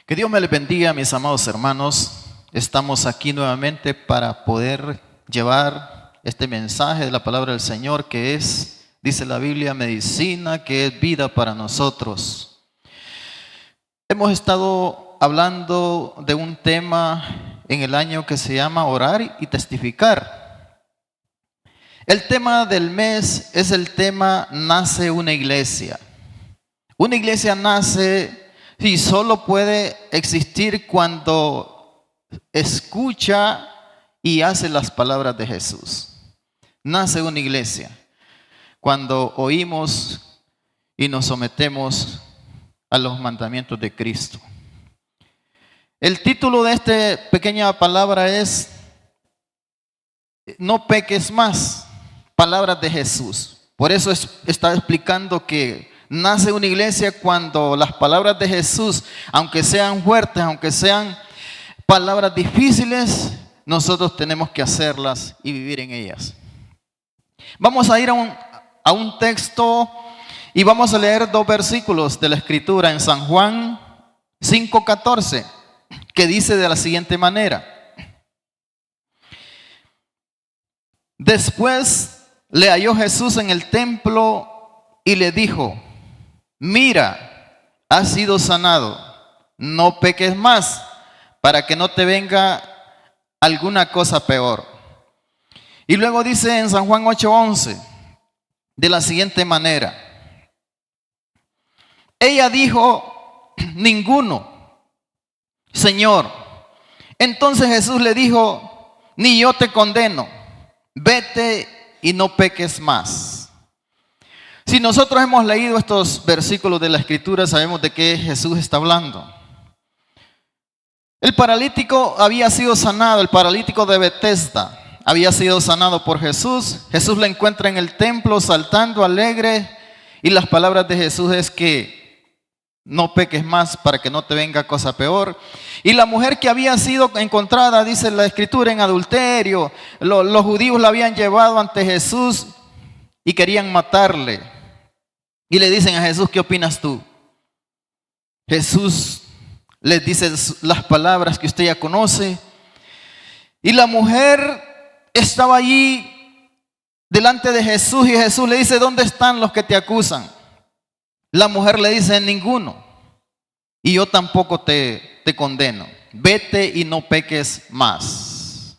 Que Dios me les bendiga, mis amados hermanos. Estamos aquí nuevamente para poder llevar este mensaje de la palabra del Señor, que es, dice la Biblia, medicina, que es vida para nosotros. Hemos estado hablando de un tema en el año que se llama orar y testificar. El tema del mes es el tema nace una iglesia. Una iglesia nace y solo puede existir cuando escucha y hace las palabras de Jesús. Nace una iglesia cuando oímos y nos sometemos a los mandamientos de Cristo. El título de esta pequeña palabra es No peques más, palabras de Jesús. Por eso está explicando que nace una iglesia cuando las palabras de Jesús, aunque sean fuertes, aunque sean palabras difíciles, nosotros tenemos que hacerlas y vivir en ellas. Vamos a ir a un texto y vamos a leer 2 versículos de la Escritura en San Juan 5:14, que dice de la siguiente manera: Después le halló Jesús en el templo y le dijo: Mira, has sido sanado, no peques más, para que no te venga alguna cosa peor. Y luego dice en San Juan 8:11, de la siguiente manera: Ella dijo: Ninguno, Señor. Entonces Jesús le dijo: Ni yo te condeno, vete y no peques más. Si nosotros hemos leído estos versículos de la Escritura, sabemos de qué Jesús está hablando. El paralítico había sido sanado, el paralítico de Betesda había sido sanado por Jesús. Jesús lo encuentra en el templo saltando alegre y las palabras de Jesús es que no peques más para que no te venga cosa peor. Y la mujer que había sido encontrada, dice la Escritura, en adulterio, los judíos la habían llevado ante Jesús y querían matarle. Y le dicen a Jesús: ¿qué opinas tú? Jesús les dice las palabras que usted ya conoce. Y la mujer estaba allí delante de Jesús y Jesús le dice: ¿dónde están los que te acusan? La mujer le dice: ninguno. Y yo tampoco te condeno. Vete y no peques más.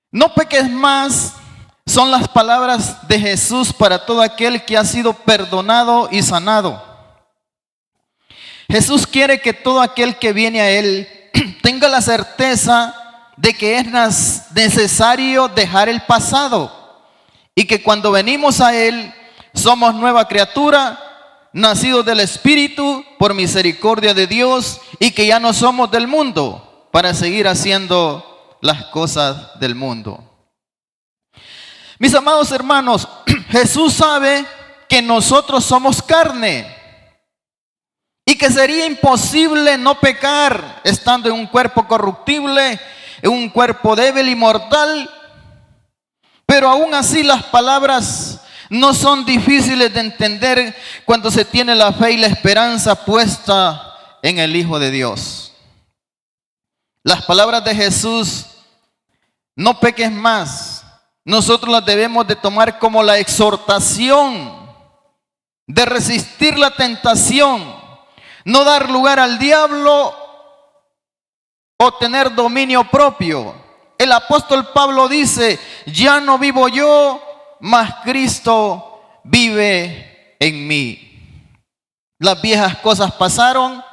No peques más son las palabras de Jesús para todo aquel que ha sido perdonado y sanado. Jesús quiere que todo aquel que viene a Él tenga la certeza de que es necesario dejar el pasado y que cuando venimos a Él somos nueva criatura, nacidos del Espíritu por misericordia de Dios, y que ya no somos del mundo para seguir haciendo las cosas del mundo. Mis amados hermanos, Jesús sabe que nosotros somos carne y que sería imposible no pecar estando en un cuerpo corruptible, en un cuerpo débil y mortal. Pero aún así las palabras no son difíciles de entender cuando se tiene la fe y la esperanza puesta en el Hijo de Dios. Las palabras de Jesús, no peques más, nosotros las debemos de tomar como la exhortación de resistir la tentación, no dar lugar al diablo o tener dominio propio. El apóstol Pablo dice: ya no vivo yo, mas Cristo vive en mí. Las viejas cosas pasaron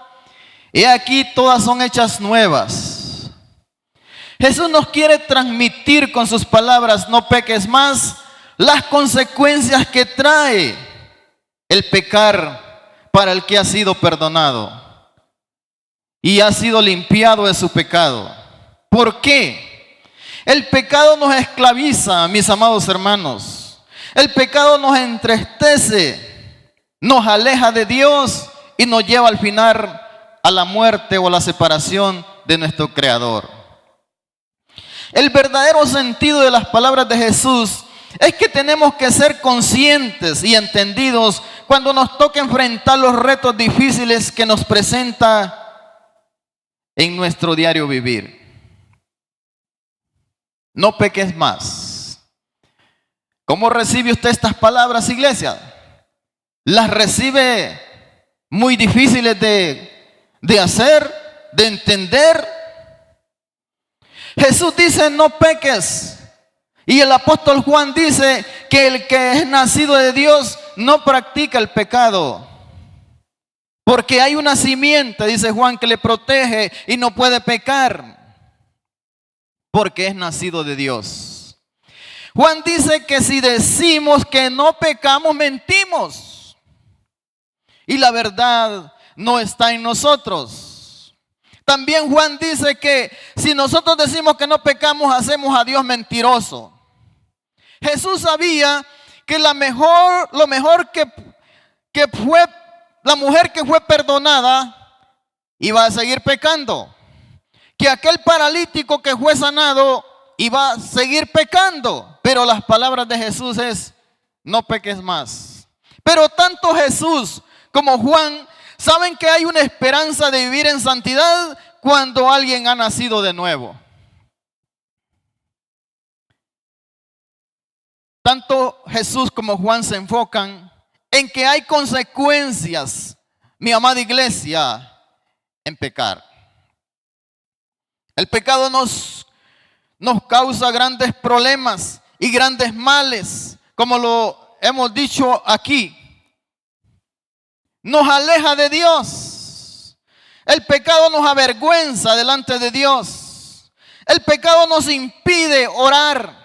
y aquí todas son hechas nuevas. Jesús nos quiere transmitir con sus palabras: no peques más, las consecuencias que trae el pecar para el que ha sido perdonado y ha sido limpiado de su pecado. ¿Por qué? El pecado nos esclaviza, mis amados hermanos. El pecado nos entristece, nos aleja de Dios y nos lleva al final a la muerte o a la separación de nuestro Creador. El verdadero sentido de las palabras de Jesús es que tenemos que ser conscientes y entendidos cuando nos toca enfrentar los retos difíciles que nos presenta en nuestro diario vivir. No peques más. ¿Cómo recibe usted estas palabras, iglesia? ¿Las recibe muy difíciles de hacer, de entender? Jesús dice, no peques. Y el apóstol Juan dice que el que es nacido de Dios no practica el pecado. Porque hay una simiente, dice Juan, que le protege y no puede pecar. Porque es nacido de Dios. Juan dice que si decimos que no pecamos, mentimos. Y la verdad no está en nosotros. También Juan dice que si nosotros decimos que no pecamos, hacemos a Dios mentiroso. Jesús sabía que lo mejor que fue la mujer que fue perdonada iba a seguir pecando. Que aquel paralítico que fue sanado iba a seguir pecando. Pero las palabras de Jesús es, no peques más. Pero tanto Jesús como Juan saben que hay una esperanza de vivir en santidad cuando alguien ha nacido de nuevo. Tanto Jesús como Juan se enfocan en que hay consecuencias, mi amada iglesia, en pecar. El pecado nos causa grandes problemas y grandes males, como lo hemos dicho aquí. Nos aleja de Dios. El pecado nos avergüenza delante de Dios. El pecado nos impide orar.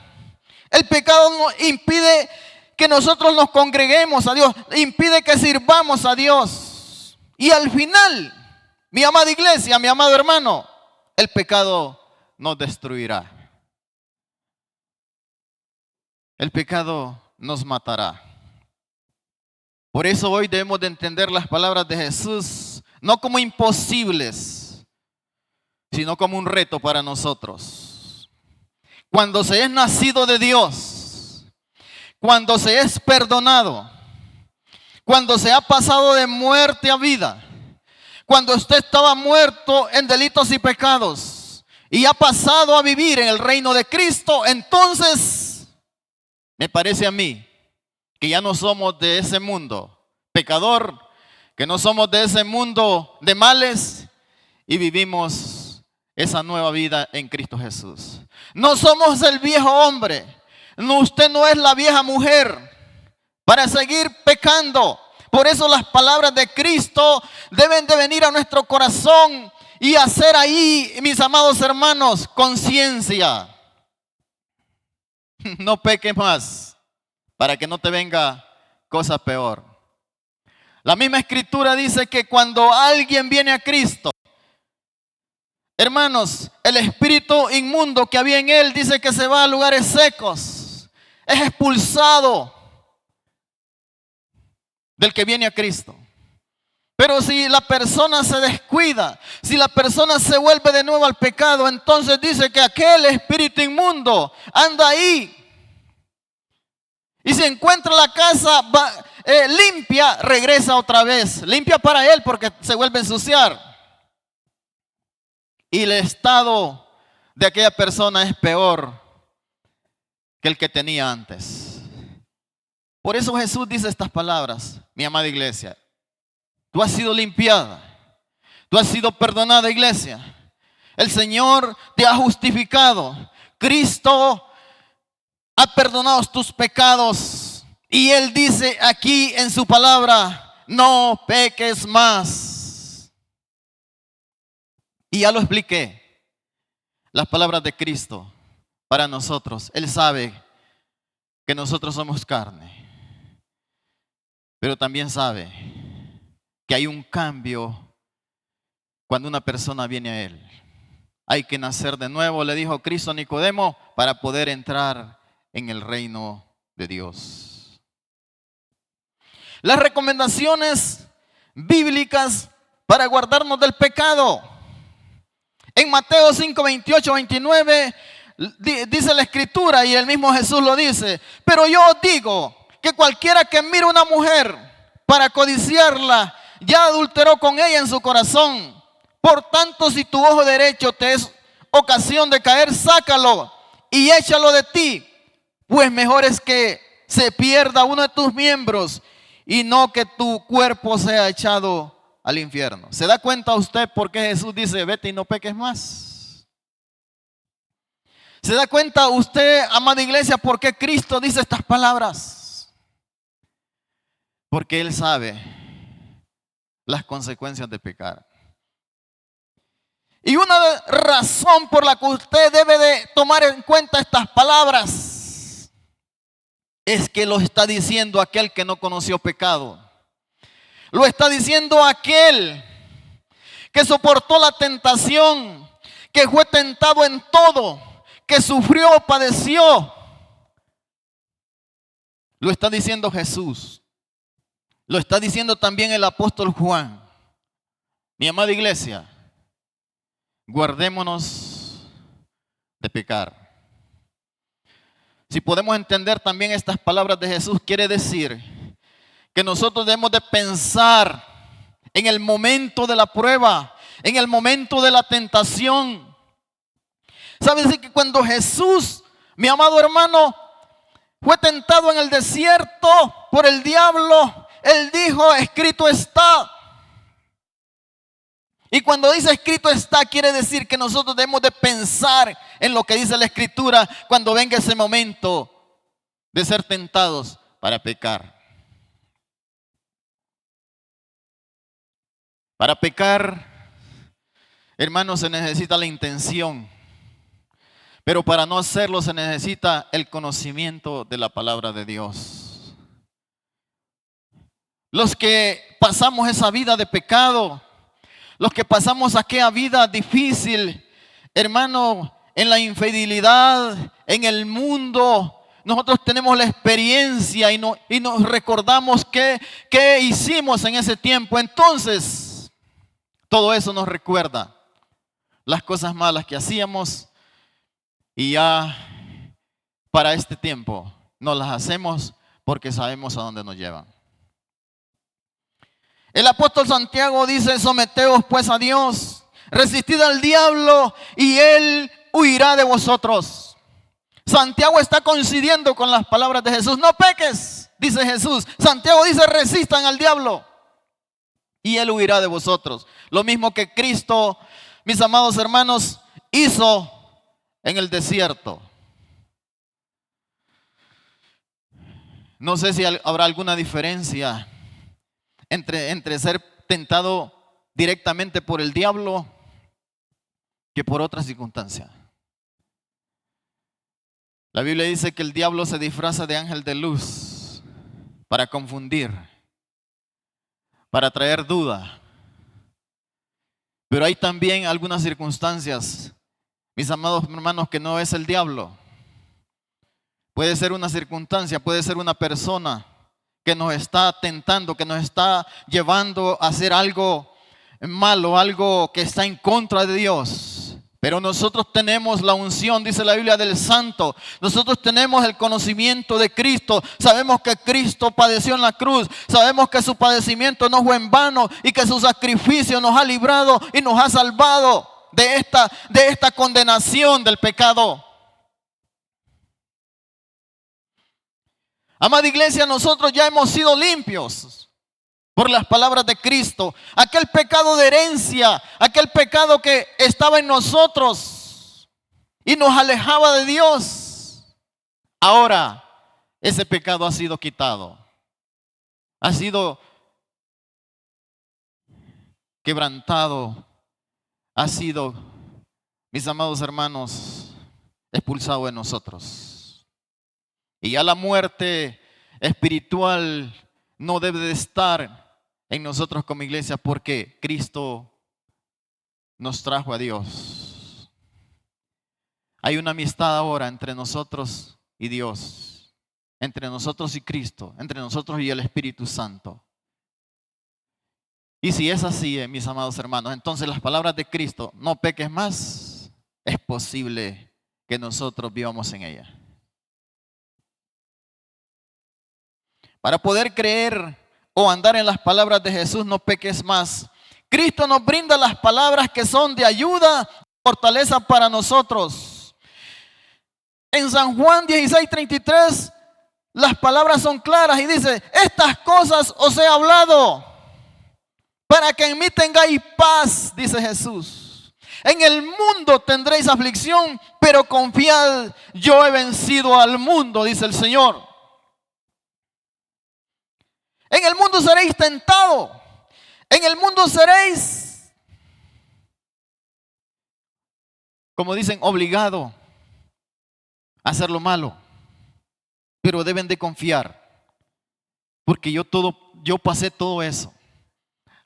El pecado nos impide que nosotros nos congreguemos a Dios, impide que sirvamos a Dios. Y al final, mi amada iglesia, mi amado hermano, el pecado nos destruirá. El pecado nos matará. Por eso hoy debemos de entender las palabras de Jesús, no como imposibles, sino como un reto para nosotros. Cuando se es nacido de Dios, cuando se es perdonado, cuando se ha pasado de muerte a vida, cuando usted estaba muerto en delitos y pecados y ha pasado a vivir en el reino de Cristo, entonces me parece a mí que ya no somos de ese mundo pecador, que no somos de ese mundo de males y vivimos esa nueva vida en Cristo Jesús. No somos el viejo hombre. No, usted no es la vieja mujer para seguir pecando. Por eso las palabras de Cristo deben de venir a nuestro corazón y hacer ahí, mis amados hermanos, conciencia. No peques más para que no te venga cosa peor. La misma escritura dice que cuando alguien viene a Cristo, hermanos, el espíritu inmundo que había en él dice que se va a lugares secos, es expulsado del que viene a Cristo. Pero si la persona se descuida, si la persona se vuelve de nuevo al pecado, entonces dice que aquel espíritu inmundo anda ahí. Y si encuentra la casa limpia, regresa otra vez. Limpia para él porque se vuelve a ensuciar. Y el estado de aquella persona es peor que el que tenía antes. Por eso Jesús dice estas palabras, mi amada iglesia. Tú has sido limpiada. Tú has sido perdonada, iglesia. El Señor te ha justificado. Cristo ha perdonado tus pecados. Y Él dice aquí en su palabra, no peques más. Y ya lo expliqué. Las palabras de Cristo para nosotros. Él sabe que nosotros somos carne. Pero también sabe que hay un cambio cuando una persona viene a Él. Hay que nacer de nuevo, le dijo Cristo a Nicodemo, para poder entrar en el reino de Dios. Las recomendaciones bíblicas para guardarnos del pecado. En Mateo 5, 28, 29 dice la escritura y el mismo Jesús lo dice. Pero yo os digo que cualquiera que mire a una mujer para codiciarla, ya adulteró con ella en su corazón. Por tanto, si tu ojo derecho te es ocasión de caer, sácalo y échalo de ti, pues mejor es que se pierda uno de tus miembros y no que tu cuerpo sea echado al infierno. ¿Se da cuenta usted por qué Jesús dice, vete y no peques más? ¿Se da cuenta usted, amada iglesia, por qué Cristo dice estas palabras? Porque Él sabe las consecuencias de pecar. Y una razón por la que usted debe de tomar en cuenta estas palabras es que lo está diciendo aquel que no conoció pecado. Lo está diciendo aquel que soportó la tentación, que fue tentado en todo, que sufrió, padeció. Lo está diciendo Jesús. Lo está diciendo también el apóstol Juan. Mi amada iglesia, guardémonos de pecar. Si podemos entender también estas palabras de Jesús, quiere decir que nosotros debemos de pensar en el momento de la prueba, en el momento de la tentación. ¿Sabe decir que cuando Jesús, mi amado hermano, fue tentado en el desierto por el diablo, Él dijo, escrito está? Y cuando dice escrito está, quiere decir que nosotros debemos de pensar en lo que dice la Escritura cuando venga ese momento de ser tentados para pecar. Para pecar, hermanos, se necesita la intención. Pero para no hacerlo se necesita el conocimiento de la palabra de Dios. Los que pasamos esa vida de pecado, los que pasamos aquella vida difícil, hermano, en la infidelidad, en el mundo, nosotros tenemos la experiencia y nos recordamos qué hicimos en ese tiempo. Entonces, todo eso nos recuerda las cosas malas que hacíamos y ya para este tiempo no las hacemos porque sabemos a dónde nos llevan. El apóstol Santiago dice, someteos pues a Dios, resistid al diablo y él huirá de vosotros. Santiago está coincidiendo con las palabras de Jesús. No peques, dice Jesús. Santiago dice, resistan al diablo y él huirá de vosotros. Lo mismo que Cristo, mis amados hermanos, hizo en el desierto. No sé si habrá alguna diferencia entre ser tentado directamente por el diablo que por otra circunstancia. La Biblia dice que el diablo se disfraza de ángel de luz para confundir, para traer duda. Pero hay también algunas circunstancias, mis amados hermanos, que no es el diablo. Puede ser una circunstancia, puede ser una persona que nos está tentando, que nos está llevando a hacer algo malo, algo que está en contra de Dios. Pero nosotros tenemos la unción, dice la Biblia, del Santo. Nosotros tenemos el conocimiento de Cristo. Sabemos que Cristo padeció en la cruz. Sabemos que su padecimiento no fue en vano y que su sacrificio nos ha librado y nos ha salvado de esta condenación del pecado. Amada iglesia, nosotros ya hemos sido limpios por las palabras de Cristo. Aquel pecado de herencia, aquel pecado que estaba en nosotros y nos alejaba de Dios. Ahora ese pecado ha sido quitado. Ha sido quebrantado. Ha sido, mis amados hermanos, expulsado de nosotros. Y ya la muerte espiritual no debe de estar en nosotros como iglesia porque Cristo nos trajo a Dios. Hay una amistad ahora entre nosotros y Dios, entre nosotros y Cristo, entre nosotros y el Espíritu Santo. Y si es así, mis amados hermanos, entonces las palabras de Cristo, no peques más, es posible que nosotros vivamos en ella. Para poder creer o andar en las palabras de Jesús, no peques más, Cristo nos brinda las palabras que son de ayuda, fortaleza para nosotros. En San Juan 16:33, las palabras son claras y dice: estas cosas os he hablado para que en mí tengáis paz, dice Jesús. En el mundo tendréis aflicción, pero confiad, yo he vencido al mundo, dice el Señor. En el mundo seréis tentados. En el mundo seréis, como dicen, obligado a hacer lo malo. Pero deben de confiar, porque yo pasé todo eso.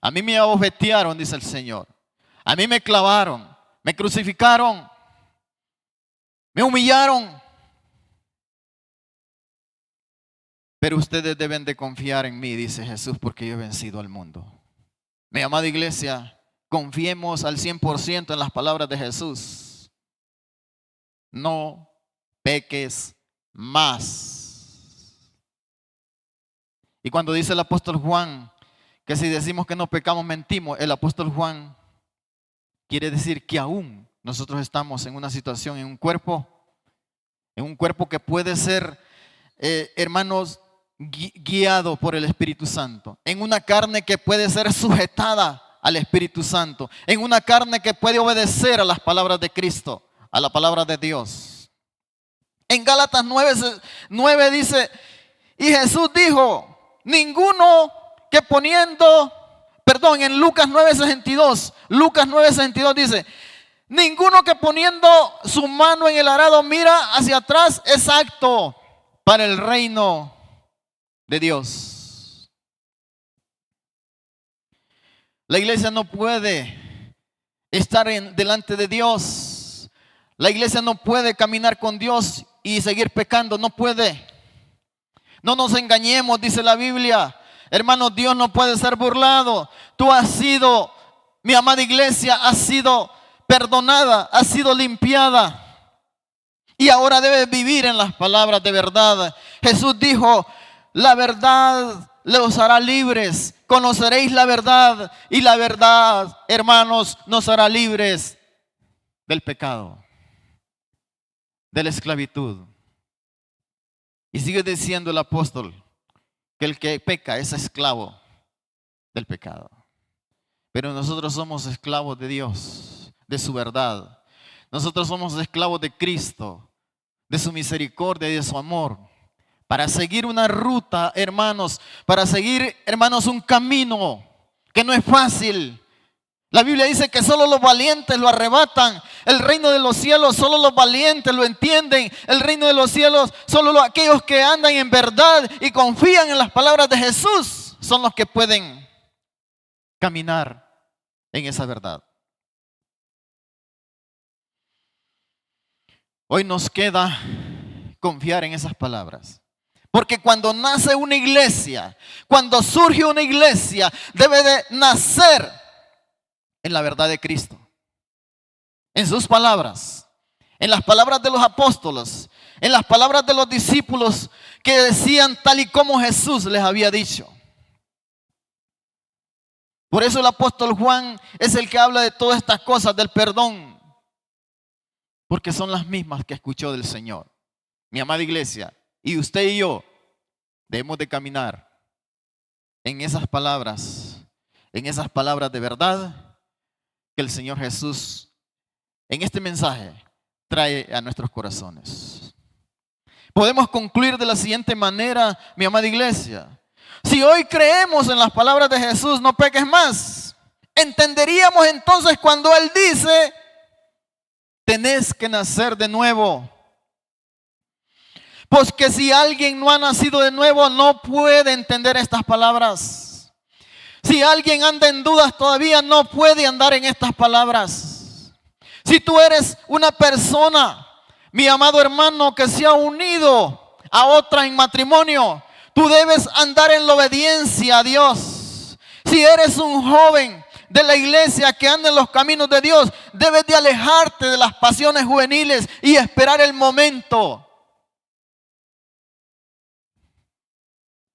A mí me abofetearon, dice el Señor. A mí me clavaron, me crucificaron, me humillaron. Pero ustedes deben de confiar en mí, dice Jesús, porque yo he vencido al mundo. Mi amada iglesia, confiemos al 100% en las palabras de Jesús. No peques más. Y cuando dice el apóstol Juan que si decimos que no pecamos, mentimos, el apóstol Juan quiere decir que aún nosotros estamos en una situación, en un cuerpo que puede ser, hermanos, guiado por el Espíritu Santo, en una carne que puede ser sujetada al Espíritu Santo, en una carne que puede obedecer a las palabras de Cristo, a la palabra de Dios. En Gálatas 9 dice: y Jesús dijo, en Lucas 9:62 dice: ninguno que poniendo su mano en el arado mira hacia atrás es apto para el reino de Dios. La iglesia no puede estar delante de Dios. La iglesia no puede caminar con Dios y seguir pecando. No puede. No nos engañemos, dice la Biblia. Hermanos, Dios no puede ser burlado. Tú has sido, mi amada iglesia, has sido perdonada, has sido limpiada. Y ahora debes vivir en las palabras de verdad. Jesús dijo: la verdad los hará libres. Conoceréis la verdad y la verdad, hermanos, nos hará libres del pecado, de la esclavitud. Y sigue diciendo el apóstol que el que peca es esclavo del pecado. Pero nosotros somos esclavos de Dios, de su verdad. Nosotros somos esclavos de Cristo, de su misericordia y de su amor. Para seguir una ruta, hermanos, para seguir, hermanos, un camino que no es fácil. La Biblia dice que solo los valientes lo arrebatan. El reino de los cielos solo los valientes lo entienden. El reino de los cielos solo aquellos que andan en verdad y confían en las palabras de Jesús son los que pueden caminar en esa verdad. Hoy nos queda confiar en esas palabras. Porque cuando nace una iglesia, cuando surge una iglesia, debe de nacer en la verdad de Cristo, en sus palabras, en las palabras de los apóstoles, en las palabras de los discípulos que decían tal y como Jesús les había dicho. Por eso el apóstol Juan es el que habla de todas estas cosas, del perdón, porque son las mismas que escuchó del Señor. Mi amada iglesia, y usted y yo debemos de caminar en esas palabras de verdad que el Señor Jesús en este mensaje trae a nuestros corazones. Podemos concluir de la siguiente manera, mi amada iglesia. Si hoy creemos en las palabras de Jesús, no peques más, entenderíamos entonces cuando Él dice: tenés que nacer de nuevo. Pues que si alguien no ha nacido de nuevo, no puede entender estas palabras. Si alguien anda en dudas todavía, no puede andar en estas palabras. Si tú eres una persona, mi amado hermano, que se ha unido a otra en matrimonio, tú debes andar en la obediencia a Dios. Si eres un joven de la iglesia que anda en los caminos de Dios, debes de alejarte de las pasiones juveniles y esperar el momento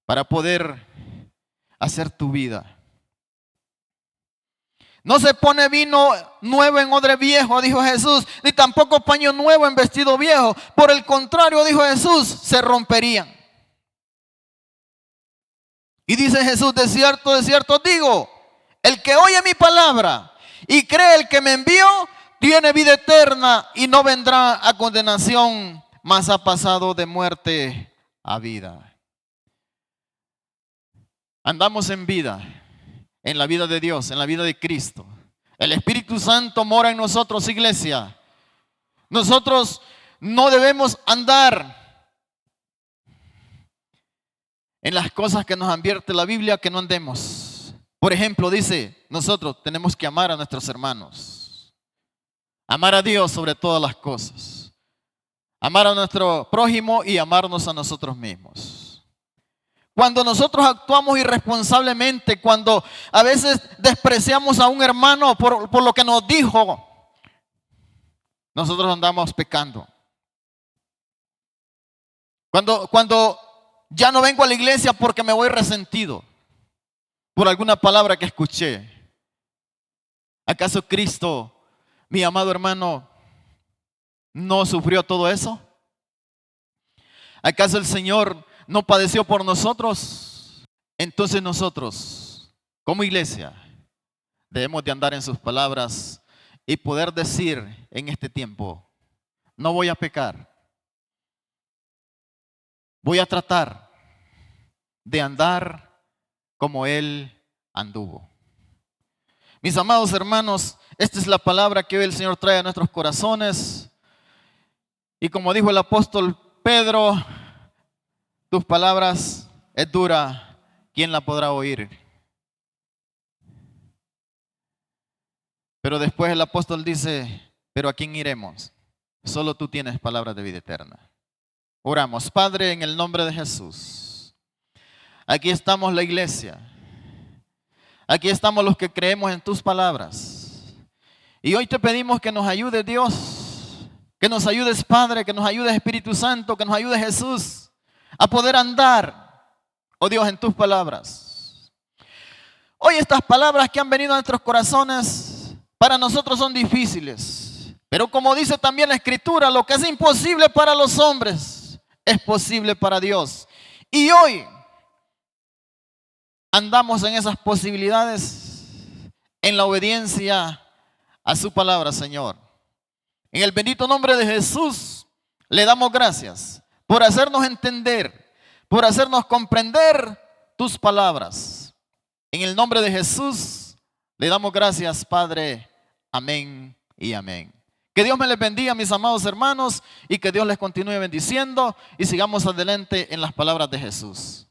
para poder hacer tu vida. No se pone vino nuevo en odre viejo, dijo Jesús, ni tampoco paño nuevo en vestido viejo. Por el contrario, dijo Jesús, se romperían. Y dice Jesús, de cierto os digo, el que oye mi palabra y cree el que me envió, tiene vida eterna y no vendrá a condenación, mas ha pasado de muerte a vida. Andamos en vida, en la vida de Dios, en la vida de Cristo. El Espíritu Santo mora en nosotros, iglesia. Nosotros no debemos andar en las cosas que nos advierte la Biblia que no andemos. Por ejemplo, dice, nosotros tenemos que amar a nuestros hermanos. Amar a Dios sobre todas las cosas. Amar a nuestro prójimo y amarnos a nosotros mismos. Cuando nosotros actuamos irresponsablemente, cuando a veces despreciamos a un hermano por lo que nos dijo, nosotros andamos pecando. Cuando ya no vengo a la iglesia porque me voy resentido por alguna palabra que escuché. ¿Acaso Cristo, mi amado hermano, no sufrió todo eso? ¿Acaso el Señor no padeció por nosotros? Entonces nosotros, como iglesia, debemos de andar en sus palabras y poder decir en este tiempo, no voy a pecar. Voy a tratar de andar como Él anduvo. Mis amados hermanos, esta es la palabra que hoy el Señor trae a nuestros corazones. Y como dijo el apóstol Pedro, tus palabras es dura, ¿quién la podrá oír? Pero después el apóstol dice, pero ¿a quién iremos? Solo tú tienes palabras de vida eterna. Oramos, Padre, en el nombre de Jesús. Aquí estamos la iglesia. Aquí estamos los que creemos en tus palabras. Y hoy te pedimos que nos ayudes, Dios. Que nos ayudes, Padre, que nos ayudes, Espíritu Santo, que nos ayudes, Jesús, a poder andar, oh Dios, en tus palabras. Hoy estas palabras que han venido a nuestros corazones, para nosotros son difíciles. Pero como dice también la Escritura, lo que es imposible para los hombres es posible para Dios. Y hoy andamos en esas posibilidades, en la obediencia a su palabra, Señor. En el bendito nombre de Jesús, le damos gracias por hacernos entender, por hacernos comprender tus palabras. En el nombre de Jesús, le damos gracias, Padre. Amén y amén. Que Dios me les bendiga, mis amados hermanos, y que Dios les continúe bendiciendo y sigamos adelante en las palabras de Jesús.